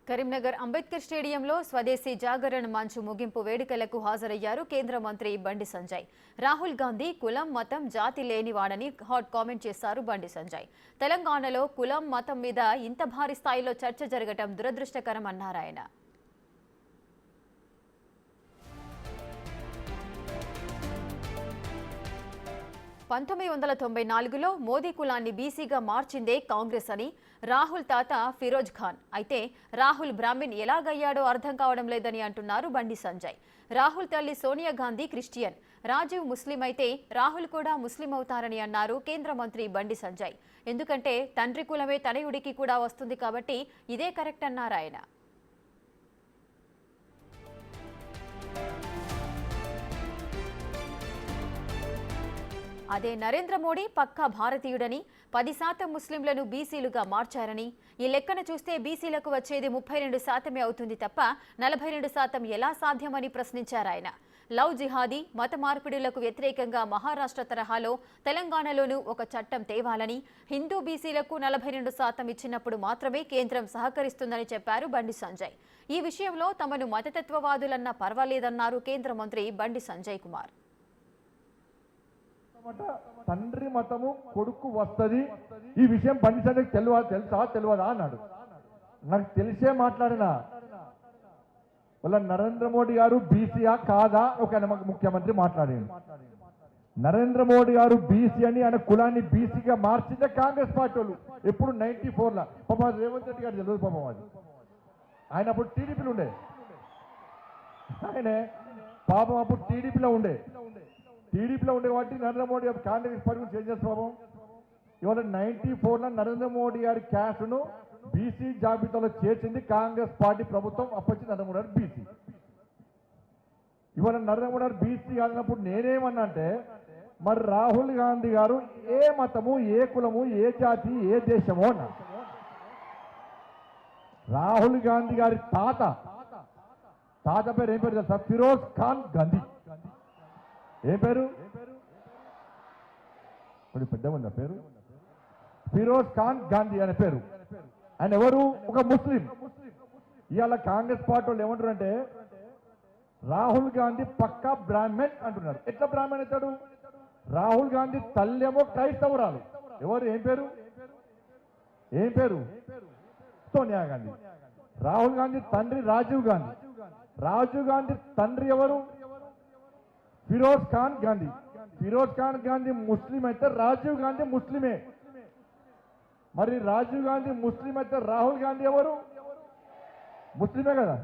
కరీంనగర్ అంబేద్కర్ స్టేడియంలో స్వదేశీ జాగరణ మంచు ముగింపు వేడుకలకు హాజరయ్యారు కేంద్ర మంత్రి బండి సంజయ్. రాహుల్ గాంధీ కులం మతం జాతి లేనివాడని హాట్ కామెంట్ చేశారు బండి సంజయ్. తెలంగాణలో కులం మతం మీద ఇంత భారీ స్థాయిలో చర్చ జరగటం దురదృష్టకరమన్నారు ఆయన. 1994లో మోదీ కులాన్ని బీసీగా మార్చిందే కాంగ్రెస్ అని రాహుల్ తాత ఫిరోజ్ ఖాన్. అయితే రాహుల్ బ్రాహ్మణ్ ఎలాగయ్యాడో అర్థం కావడం లేదని అంటున్నారు బండి సంజయ్. రాహుల్ తల్లి సోనియా గాంధీ క్రిస్టియన్, రాజీవ్ ముస్లిం అయితే రాహుల్ కూడా ముస్లిం అవుతారని అన్నారు కేంద్ర మంత్రి బండి సంజయ్. ఎందుకంటే తండ్రి కులమే తనయుడికి కూడా వస్తుంది కాబట్టి ఇదే కరెక్ట్ అన్నారు ఆయన. అదే నరేంద్ర మోడీ పక్కా భారతీయుడని, 10% ముస్లింలను బీసీలుగా మార్చారని, ఈ లెక్కన చూస్తే బీసీలకు వచ్చేది 32% అవుతుంది తప్ప 42% ఎలా సాధ్యమని ప్రశ్నించారాయన. లవ్ జిహాదీ, మత మార్పిడులకు వ్యతిరేకంగా మహారాష్ట్ర తరహాలో తెలంగాణలోనూ ఒక చట్టం తేవాలని, హిందూ బీసీలకు 42% ఇచ్చినప్పుడు మాత్రమే కేంద్రం సహకరిస్తుందని చెప్పారు బండి సంజయ్. ఈ విషయంలో తమను మతతత్వవాదులన్నా పర్వాలేదన్నారు కేంద్ర మంత్రి బండి సంజయ్ కుమార్. తండ్రి మతము కొడుకు వస్తుంది, ఈ విషయం బండి సంజయ్ తెలియదా అన్నాడు. నాకు తెలిసే మాట్లాడినా వాళ్ళ నరేంద్ర మోడీ గారు బీసీయా కాదా ఒక ముఖ్యమంత్రి మాట్లాడాడు. నరేంద్ర మోడీ గారు బీసీ అని ఆయన కులాన్ని బీసీగా మార్చిందే కాంగ్రెస్ పార్టీ వాళ్ళు. ఎప్పుడు 94లో పాపం రేవంత్ రెడ్డి గారు తెలియదు పాపం. అది ఆయన అప్పుడు టీడీపీలో ఉండే, ఆయనే పాపం అప్పుడు టీడీపీలో ఉండే కాబట్టి నరేంద్ర మోడీ కాంగ్రెస్ పార్టీ చేంజ్ చేస్తాము. ఇవాళ 94లో నరేంద్ర మోడీ గారి క్యాస్ట్ను బీసీ జాబితాలో చేర్చింది కాంగ్రెస్ పార్టీ ప్రభుత్వం. అప్పటి నరేంద్ర మోడీ గారు బీసీ. ఇవాళ నరేంద్ర మోడీ గారు బీసీ కాదినప్పుడు నేనేమన్నా అంటే, మరి రాహుల్ గాంధీ గారు ఏ మతము, ఏ కులము, ఏ జాతి, ఏ దేశము అన్నా. రాహుల్ గాంధీ గారి తాత పేరు ఏం పేరు తెలుసా? ఫిరోజ్ ఖాన్ గాంధీ. ఏ పేరు? ఇప్పుడు పెద్ద ఉంది ఆ పేరు. ఫిరోజ్ ఖాన్ గాంధీ అనే పేరు. ఆయన ఎవరు? ఒక ముస్లిం. ఇవాళ కాంగ్రెస్ పార్టీ వాళ్ళు ఏమంటారంటే రాహుల్ గాంధీ పక్కా బ్రాహ్మణ్ అంటున్నారు. ఎట్లా బ్రాహ్మణ్ అవుతాడు? రాహుల్ గాంధీ తల్లేమో క్రైస్తవురాలు. ఎవరు? ఏం పేరు? సోనియా గాంధీ. రాహుల్ గాంధీ తండ్రి రాజీవ్ గాంధీ తండ్రి ఎవరు? ఫిరోజ్ ఖాన్ గాంధీ ముస్లిం అయితే రాజీవ్ గాంధీ ముస్లిమే. మరి రాజీవ్ గాంధీ ముస్లిం అయితే రాహుల్ గాంధీ ఎవరు? ముస్లిమే కదా.